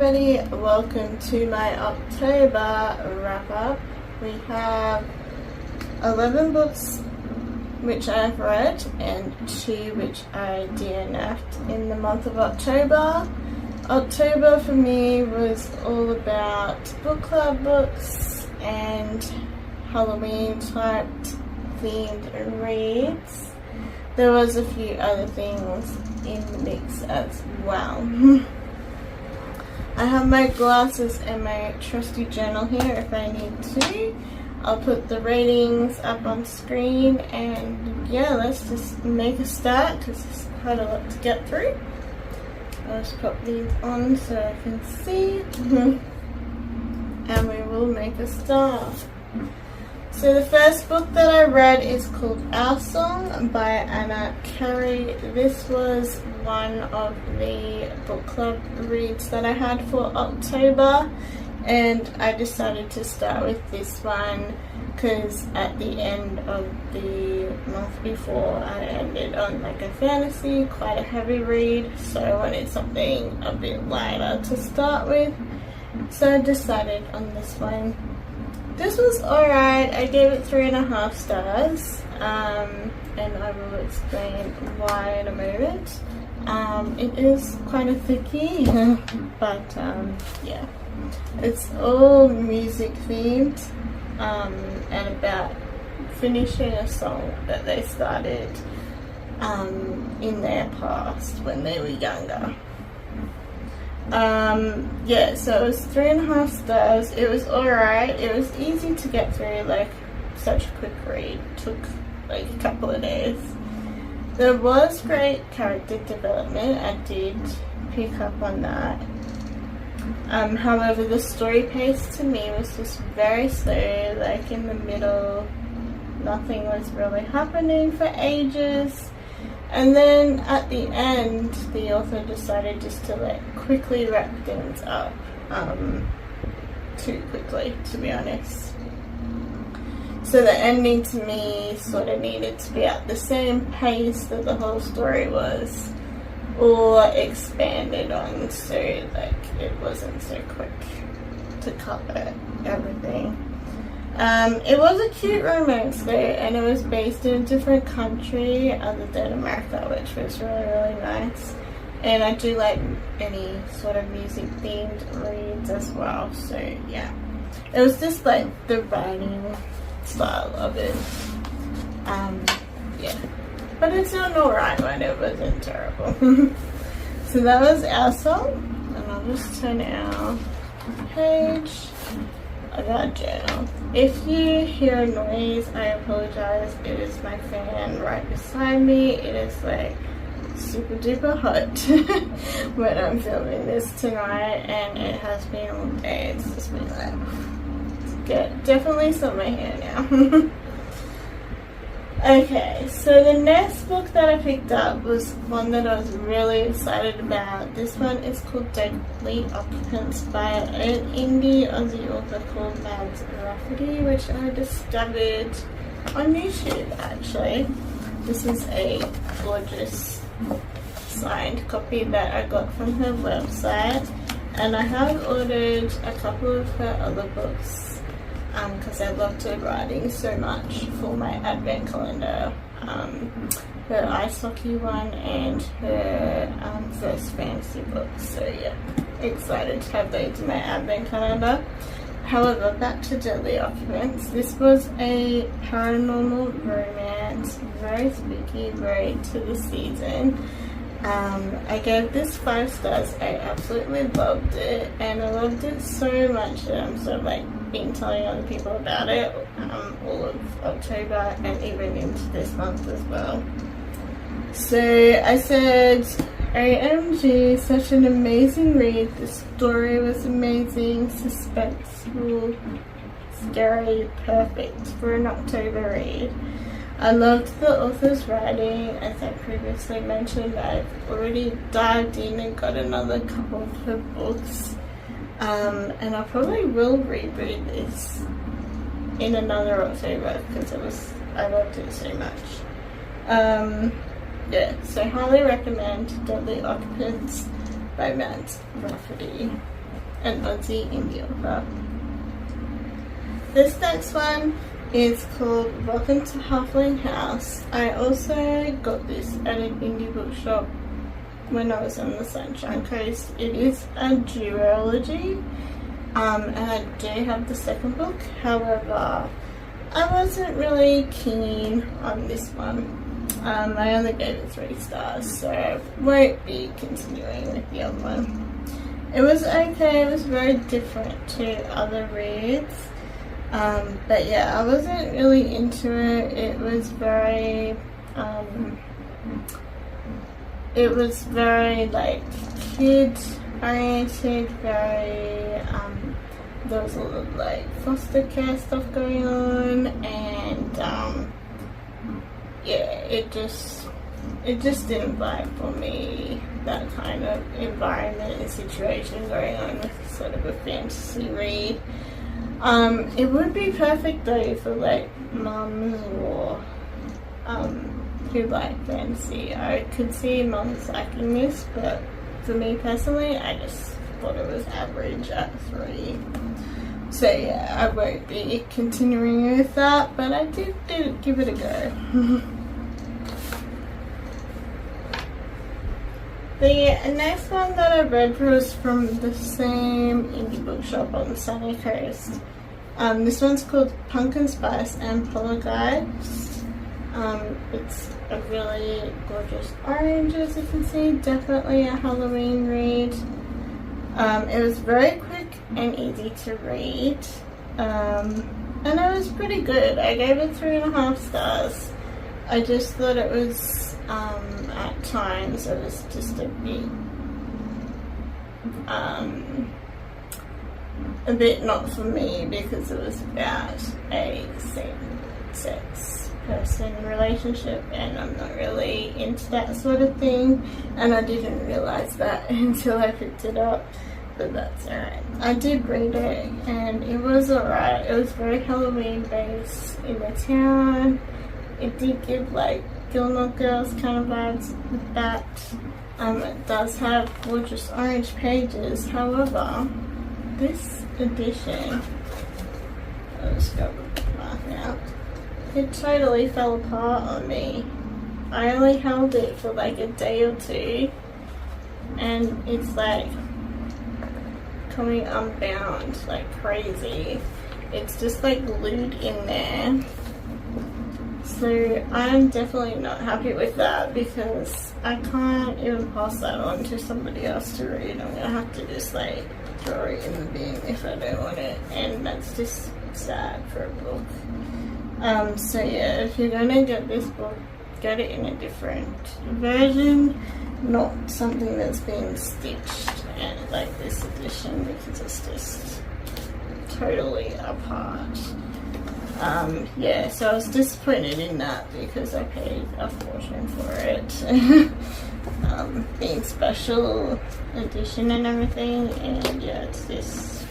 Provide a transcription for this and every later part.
everybody, welcome to my October wrap-up. We have 11 books which I've read and 2 which I DNF'd in the month of October. October for me was all about book club books and Halloween type themed reads. There was a few other things in the mix as well. I have my glasses and my trusty journal here if I need to. I'll put the ratings up on screen, and yeah, let's just make a start because there's quite a lot to get through. I'll just pop these on so I can see and we will make a start. So the first book that I read is called Our Song by Anna Carey. This was one of the book club reads that I had for October, and I decided to start with this one because at the end of the month before I ended on like a fantasy, quite a heavy read, so I wanted something a bit lighter to start with, so I decided on this one. This was alright. I gave it 3.5 stars, and I will explain why in a moment. It is quite a thickie, but yeah, it's all music themed, and about finishing a song that they started in their past when they were younger. Yeah, so it was 3.5 stars. It was alright. It was easy to get through, like such a quick read. Took like a couple of days. There was great character development. I did pick up on that. However, the story pace to me was just very slow. Like in the middle, nothing was really happening for ages. And then at the end, the author decided just to like quickly wrap things up, too quickly, to be honest. So the ending to me sort of needed to be at the same pace that the whole story was, or expanded on, so like it wasn't so quick to cover everything. It was a cute romance though, and it was based in a different country other than America, which was really, really nice. And I do like any sort of music themed reads as well, so yeah. It was just like the writing style of it. Yeah. But it's an alright one, it wasn't terrible. So that was Our Song, and I'll just turn our page. I got a journal. If you hear a noise, I apologize. It is my fan right beside me. It is like super duper hot when I'm filming this tonight, and it has been all day. It's just been like definitely some of my hair now. Okay, so the next book that I picked up was one that I was really excited about. This one is called Deadly Occupants by an indie Aussie author called Mads Rafferty, which I discovered on YouTube actually. This is a gorgeous signed copy that I got from her website, and I have ordered a couple of her other books because I loved her writing so much for my advent calendar. Her ice hockey one and her first fantasy book. So yeah, excited to have those in my advent calendar. However, back to Deadly Occupants. This was a paranormal romance, very spooky, very to the season. I gave this 5 stars. I absolutely loved it, and I loved it so much that I'm sort of like been telling other people about it all of October and even into this month as well. So I said, OMG, such an amazing read. The story was amazing, suspenseful, scary, perfect for an October read. I loved the author's writing. As I previously mentioned, I've already dived in and got another couple of her books. And I probably will reread this in another October because I loved it so much. Yeah, so highly recommend Deadly Occupants by Mads Rafferty. an Aussie indie author. This next one is called Welcome to Halfling House. I also got this at an indie bookshop when I was on the Sunshine Coast. It is a duology, and I do have the second book. However, I wasn't really keen on this one. I only gave it 3 stars, so I won't be continuing with the other one. It was okay, it was very different to other reads, but yeah, I wasn't really into it. It was very like kid oriented, very there was a lot of like foster care stuff going on, and yeah, it just didn't vibe for me, that kind of environment and situation going on with sort of a fantasy read. It would be perfect though for like mums or who like fantasy. I could see mums liking this, but for me personally, I just thought it was average at 3. So yeah, I won't be continuing with that, but I did give it a go. The next one that I read was from the same indie bookshop on the Sunny Coast. This one's called Pumpkin Spice and Poltergeist. It's a really gorgeous orange, as you can see, definitely a Halloween read. It was very quick and easy to read, and it was pretty good. I gave it 3.5 stars. I just thought it was, at times, it was just a bit not for me, because it was about a same-sex person relationship, and I'm not really into that sort of thing, and I didn't realise that until I picked it up, but that's alright. I did read it, and it was alright. It was very Halloween based in the town. It did give like Gilmore Girls kind of vibes with that. It does have gorgeous orange pages. However, this edition, I'll just go with the mark out. It totally fell apart on me. I only held it for like a day or 2, and it's like coming unbound like crazy. It's just like glued in there. So I'm definitely not happy with that, because I can't even pass that on to somebody else to read. I'm gonna have to just like throw it in the bin if I don't want it, and that's just sad for a book. So yeah, if you're gonna get this book, get it in a different version, not something that's been stitched and like this edition, because it's just totally apart. Yeah, so I was disappointed in that, because I paid a fortune for it. Being special edition and everything, and yeah, it's just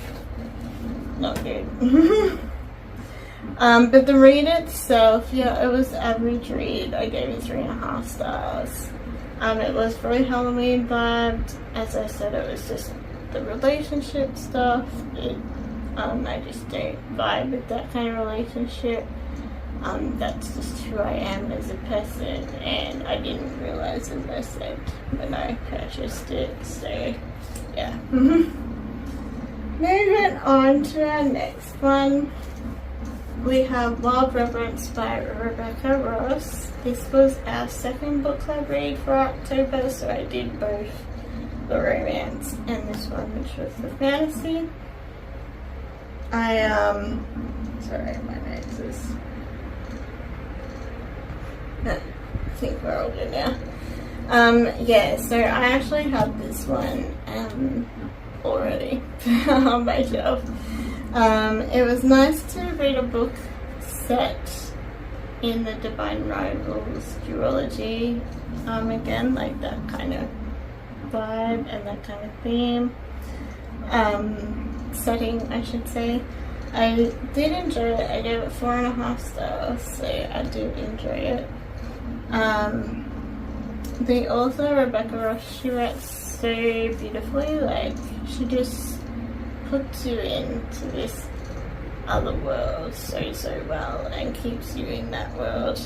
not good. But the read itself, yeah, it was average read. I gave it 3.5 stars. It was very Halloween vibed. As I said, it was just the relationship stuff. I just don't vibe with that kind of relationship. That's just who I am as a person, and I didn't realise, as I said, when I purchased it. So yeah. Moving on to our next one, we have Wild Reverence by Rebecca Ross. This was our second book club read for October, so I did both the romance and this one, which was the fantasy. Sorry, my nose is... I think we're all good now. Yeah, so I actually have this one already on my shelf. It was nice to read a book set in the Divine Rivals duology again, like that kind of vibe and that kind of theme. Setting, I should say. I did enjoy it. I gave it 4.5 stars, so I did enjoy it. The author, Rebecca Ross, she writes so beautifully. Like, she just puts you into this other world so well and keeps you in that world.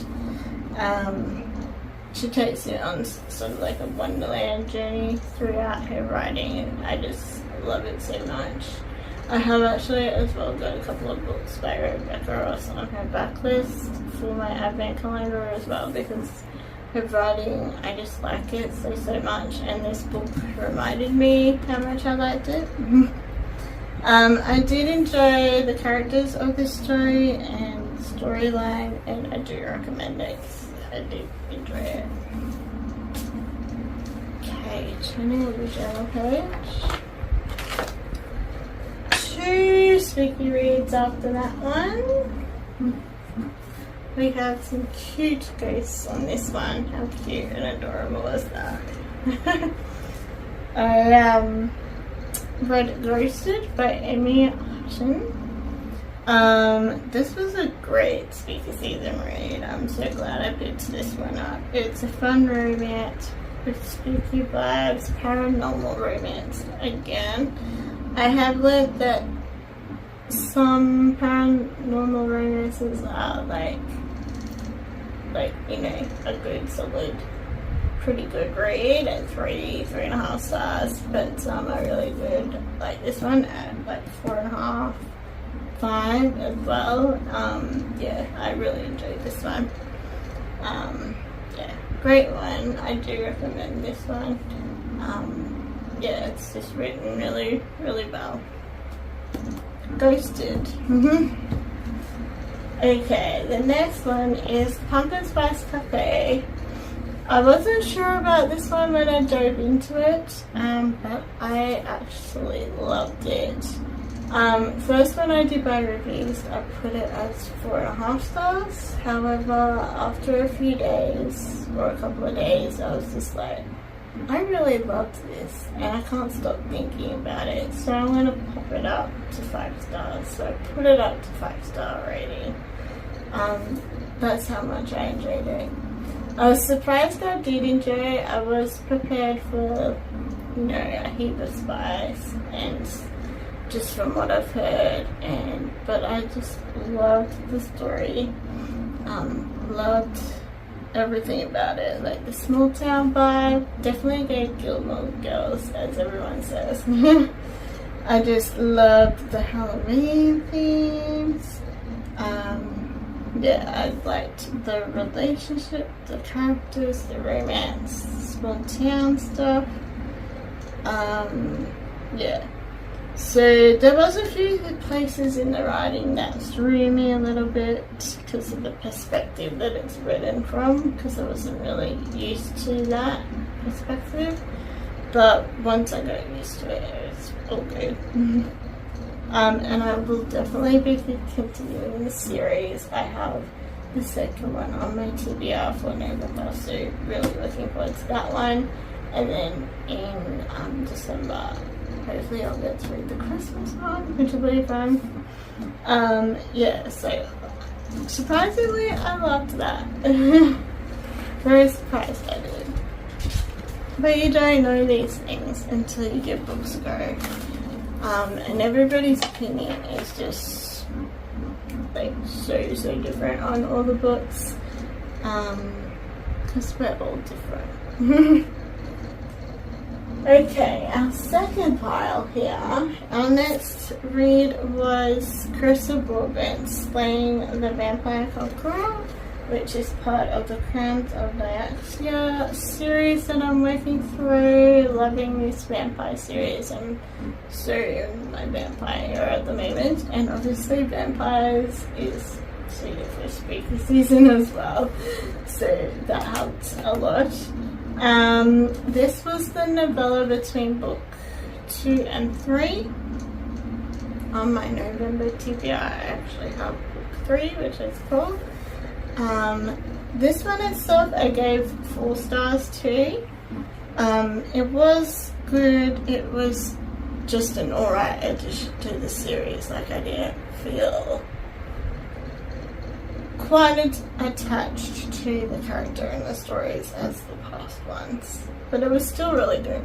She takes you on sort of like a wonderland journey throughout her writing, and I just love it so much. I have actually as well got a couple of books by Rebecca Ross on her backlist for my advent calendar as well, because her writing, I just like it so much, and this book reminded me how much I liked it. I did enjoy the characters of this story and storyline, and I do recommend it. I did enjoy it. Okay, turning the journal page. 2 spooky reads after that one. We have some cute ghosts on this one. How cute and adorable is that? I read Ghosted by Amy Hutton. This was a great spooky season read. I'm so glad I picked this one up. It's a fun romance with spooky vibes, paranormal romance again. I have learned that some paranormal romances are like you know, a good solid, pretty good read at 3.5 stars, but some are really good, like this one at like 4.5, 5 as well. Yeah, I really enjoyed this one. Yeah, great one. I do recommend this one. Yeah, it's just written really well. Ghosted. Okay, the next one is Pumpkin Spice Cafe. I wasn't sure about this one when I dove into it, but I actually loved it. First, when I did my reviews, I put it as 4.5 stars. However, after a few days, or a couple of days, I was just like, I really loved this, and I can't stop thinking about it, so I'm going to pop it up to 5 stars. So I put it up to 5-star rating. That's how much I enjoyed it. I was surprised I did enjoy it. I was prepared for, you know, a heap of spice, and just from what I've heard, but I just loved the story. Loved everything about it, like the small town vibe. Definitely gave Gilmore Girls, as everyone says. I just loved the Halloween themes. Yeah, I liked the relationship, the characters, the romance, small town stuff. Yeah. So there was a few places in the writing that threw me a little bit because of the perspective that it's written from, because I wasn't really used to that perspective. But once I got used to it, it was all good. And I will definitely be continuing the series. I have the second one on my TBR for November, so really looking forward to that one. And then in December, hopefully I'll get to read the Christmas one, which will be fun. Yeah, so surprisingly, I loved that. Very surprised I did. But you don't know these things until you give books a go. And everybody's opinion is just like so different on all the books. Because we're all different. Okay, our second pile here. Our next read was Crystal Broadbent, Slaying the Vampire Conqueror, which is part of the Crowns of Nyaxia series that I'm working through. Loving this vampire series. I'm so in my vampire era at the moment, and obviously vampires is suited for spooky season as well, so that helped a lot. This was the novella between book 2 and 3. On my November TBR, I actually have book 3, which is cool. This one itself I gave 4 stars to. It was good. It was just an alright addition to the series. Like, I didn't feel quite attached to the character and the stories as the past ones, but it was still really good.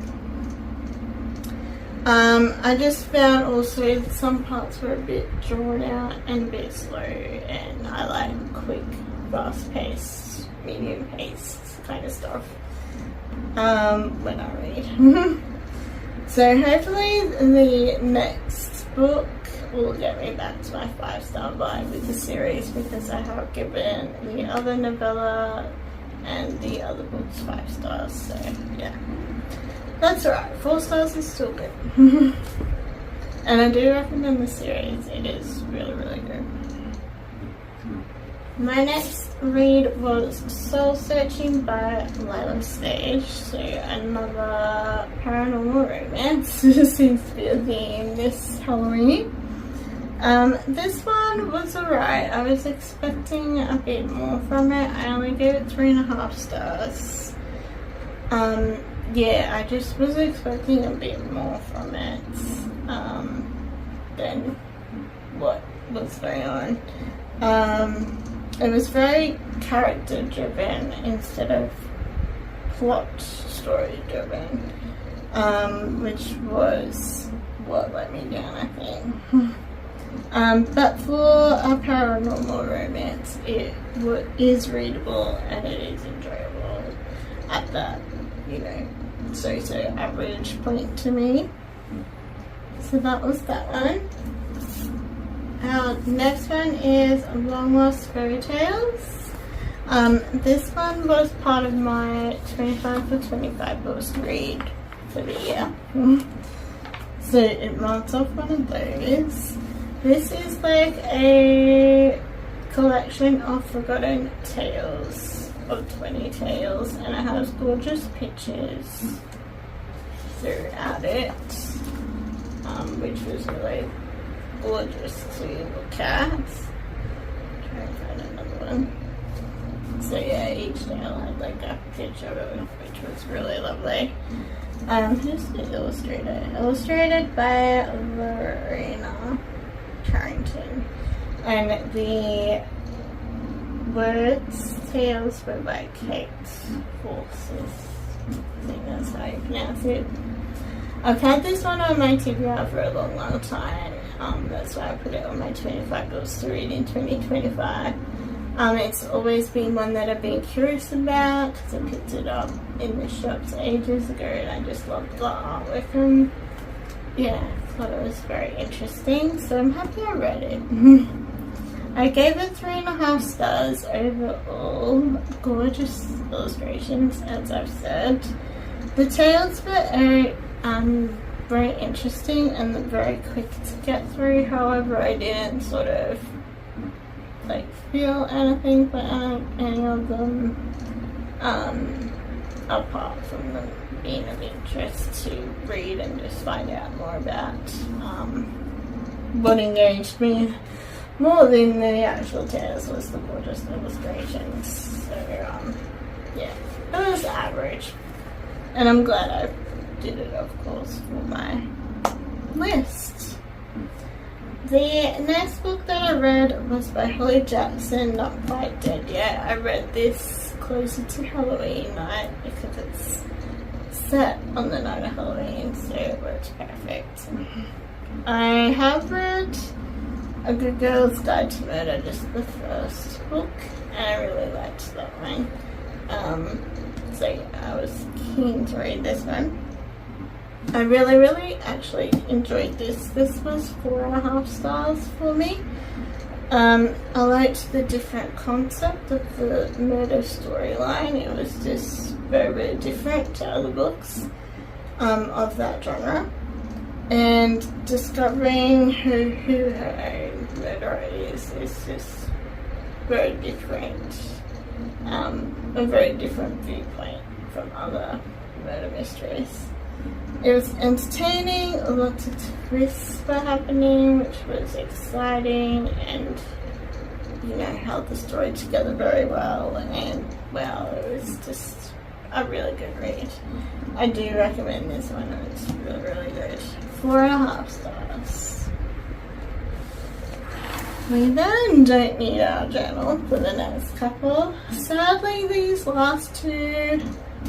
I just found also some parts were a bit drawn out and a bit slow, and I like quick, fast-paced, medium-paced kind of stuff when I read. So hopefully the next book will get me back to my 5-star vibe with the series, because I have given the other novella and the other books 5 stars, so yeah. That's alright, 4 stars is still good. And I do recommend the series, it is really, really good. My next read was Soul Searching by Lila Stage, so another paranormal romance. Seems to be a theme this Halloween. This one was alright. I was expecting a bit more from it. I only gave it 3.5 stars. Yeah, I just was expecting a bit more from it than what was going on. It was very character driven instead of plot story driven, which was what let me down, I think. But for a paranormal romance, it is readable and it is enjoyable at that, so average point to me. So that was that one. Our next one is Long Lost Fairy Tales. This one was part of my 25 for 25 books to read for the year. So it marks off one of those. This is like a collection of forgotten tales, of 20 tales, and it has gorgeous pictures throughout it, which was really gorgeous to look at. Try and find another one. So yeah, each tale had like a picture of it, which was really lovely. Who's the illustrator? Illustrated by Lorena Carrington, and the words tales were by Kate Forces. I think that's how you pronounce it. I've had this one on my TBR for a long time. That's why I put it on my 25 books to read in 2025. It's always been one that I've been curious about because I picked it up in the shops ages ago and I just loved the artwork and yeah, I thought it was very interesting, so I'm happy I read it. I gave it 3.5 stars overall. Gorgeous illustrations, as I've said. The tales were very interesting and very quick to get through. However, I didn't sort of like feel anything for any of them, apart from them being of interest to read and just find out more about. What engaged me more than the actual tales was the gorgeous illustrations. So yeah, it was average, and I'm glad I did it, of course, for my list. The next book that I read was by Holly Jackson, Not Quite Dead Yet. I read this closer to Halloween night because it's set on the night of Halloween, so it works perfect. I have read A Good Girl's Guide to Murder, just the first book, and I really liked that one. So yeah, I was keen to read this one. I really actually enjoyed this. This was 4.5 stars for me. I liked the different concept of the murder storyline. It was just very different to other books of that genre. And discovering who her own murderer is just very different. A very different viewpoint from other murder mysteries. It was entertaining, lots of twists were happening, which was exciting, and held the story together very well, and well, it was just a really good read. I do recommend this one, it's really good. 4.5 stars. We then don't need our journal for the next couple. Sadly, these last two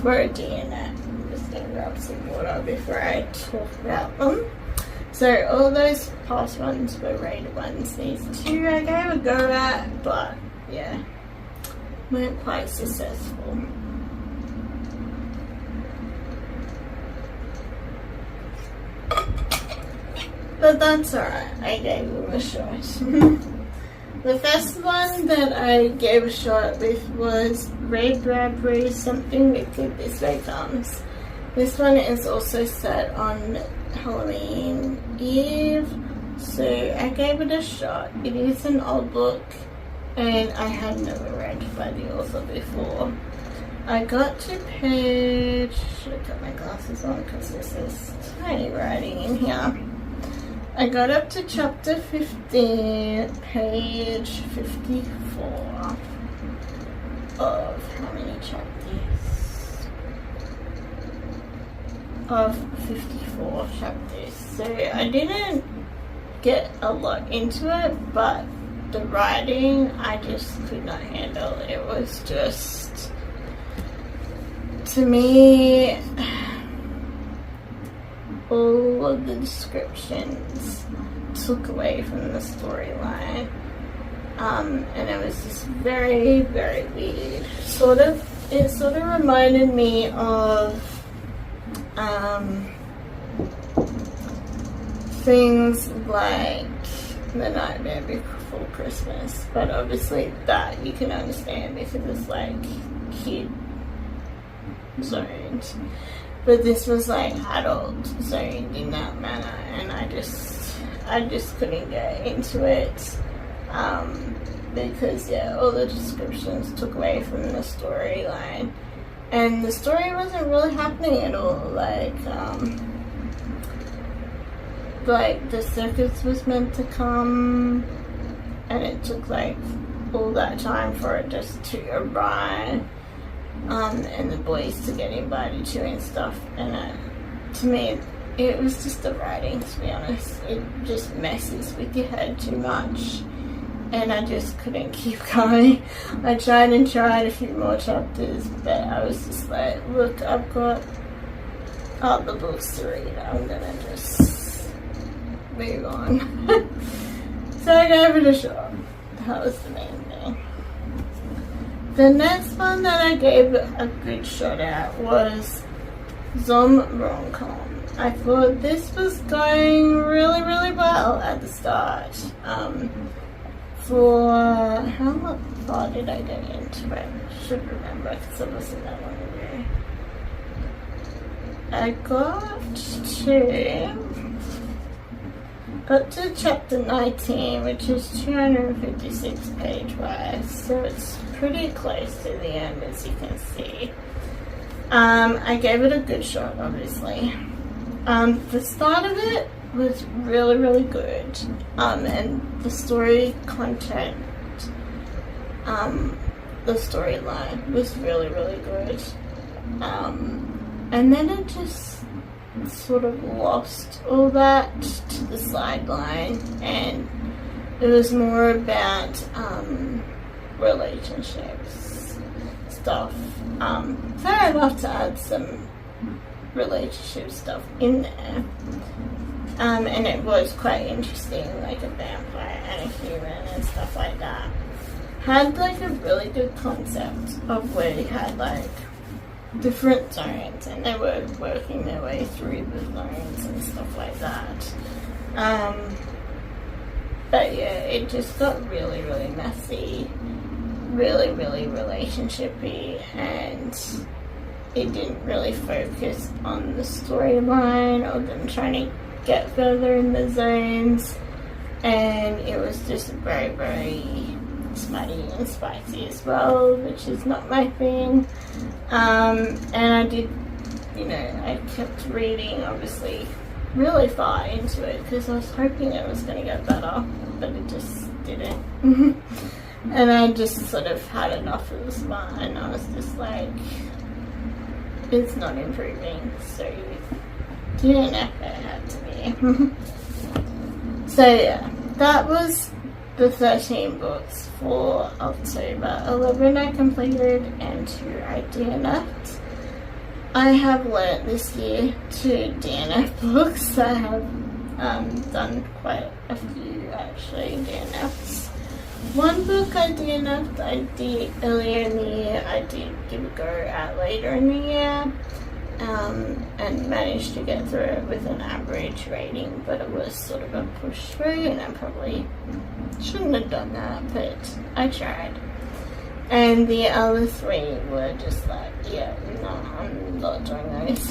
were a D in it. I'm just gonna grab some water before I talk about them. So all those past ones were rated ones. These two I gave a go at, but yeah, weren't quite successful. But that's alright, I gave them a shot. The first one that I gave a shot with was Red Bradbury, Something Wicked This Way Comes. This one is also set on Halloween Eve, so I gave it a shot. It is an old book and I had never read by the author before. I got to page, should have got my glasses on because this is tiny writing in here. I got up to chapter 15, page 54 of how many chapters? Of 54 chapters. So I didn't get a lot into it, but the writing I just could not handle. It was just, to me, all of the descriptions took away from the storyline, and it was just very, very weird. It sort of reminded me of things like The Nightmare Before Christmas, but obviously that you can understand because it's like kid zoned. But this was like adult zoned in that manner, and I just couldn't get into it because yeah, all the descriptions took away from the storyline, and the story wasn't really happening at all. Like the circus was meant to come, and it took like all that time for it just to arrive. And the boys to get invited to and stuff, and to me it was just the writing, to be honest. It just messes with your head too much, and I just couldn't keep going. I tried a few more chapters, but I was just like, look, I've got other books to read, I'm gonna just move on. So I gave it a shot. That was the main thing. The next one that I gave a good shot at was Zom Rom-Com. I thought this was going really, really well at the start. For how far did I get into it? I should remember because it wasn't that long ago. I got to chapter 19, which is 256 page wise, so it's pretty close to the end, as you can see. I gave it a good shot, obviously. The start of it was really, really good, and the story content, the storyline was really, really good, and then it just sort of lost all that to the sideline, and it was more about relationships stuff. Fair enough to add some relationship stuff in there, and it was quite interesting, like a vampire and a human and stuff like that. Had like a really good concept of where you had like different zones, and they were working their way through the zones and stuff like that. But yeah, it just got really, really messy, really, really relationshipy, and it didn't really focus on the storyline or them trying to get further in the zones, and it was just very, very smutty and spicy as well, which is not my thing. And I did, I kept reading, obviously, really far into it because I was hoping it was going to get better, but it just didn't. And I just sort of had enough of the smut, and I was just like, it's not improving, so you didn't have to add to me. So yeah, that was the 13 books for October. 11 I completed and 2 I DNF'd. I have learnt this year to DNF books. I have done quite a few actually DNFs. One book I DNF'd I did earlier in the year, I did give a go at later in the year, and managed to get through it with an average rating, but it was sort of a push through and I probably shouldn't have done that, but I tried. And the other three were just like, yeah, no, I'm not doing those.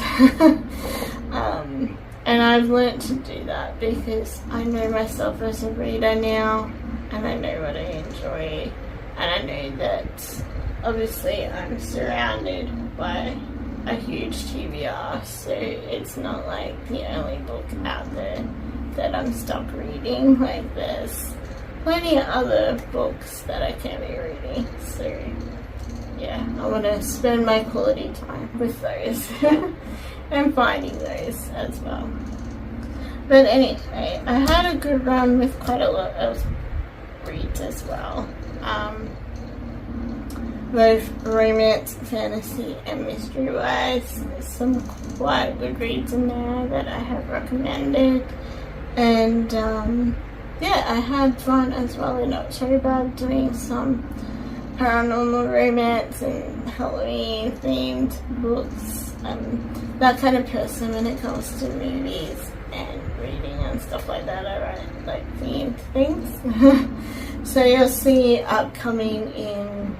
And I've learnt to do that because I know myself as a reader now, and I know what I enjoy, and I know that obviously I'm surrounded by a huge TBR, so it's not like the only book out there that I'm stuck reading. Like, there's plenty of other books that I can be reading, so yeah, I want to spend my quality time with those and finding those as well. But anyway, I had a good run with quite a lot of reads as well, both romance, fantasy and mystery wise. There's some quite good reads in there that I have recommended, and yeah, I had fun as well in October doing some paranormal romance and Halloween themed books. I'm that kind of person when it comes to movies and reading and stuff like that. I write like themed things. So you'll see upcoming in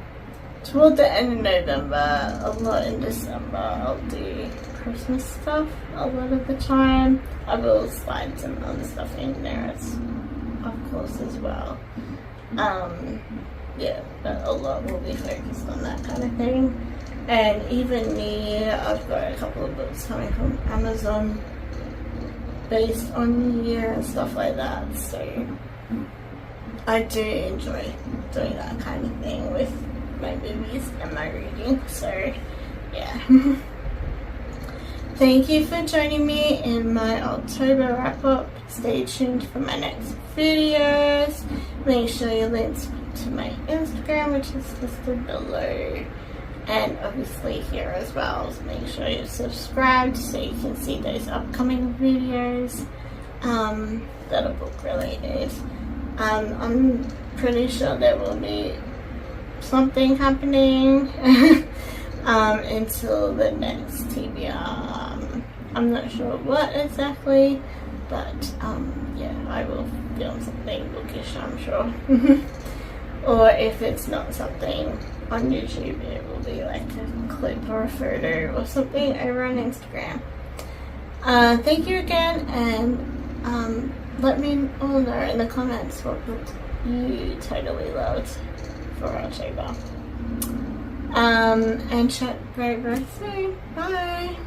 toward the end of November, a lot in December. I'll do Christmas stuff a lot of the time. I will slide some other stuff in there of course as well. Yeah, but a lot will be focused on that kind of thing. And even New Year, I've got a couple of books coming from Amazon based on New Year and stuff like that. So I do enjoy doing that kind of thing with my movies and my reading. So yeah. Thank you for joining me in my October wrap-up. Stay tuned for my next videos. Make sure you link to my Instagram, which is listed below, and obviously here as well. So make sure you're subscribed so you can see those upcoming videos that are book related. I'm pretty sure there will be something happening until the next TBR. I'm not sure what exactly, but yeah, I will film something bookish, I'm sure. Or if it's not something on YouTube, it will be like a clip or a photo or something over on Instagram. Thank you again, and let me all know in the comments what book you totally loved for October. And chat very, very soon. Bye!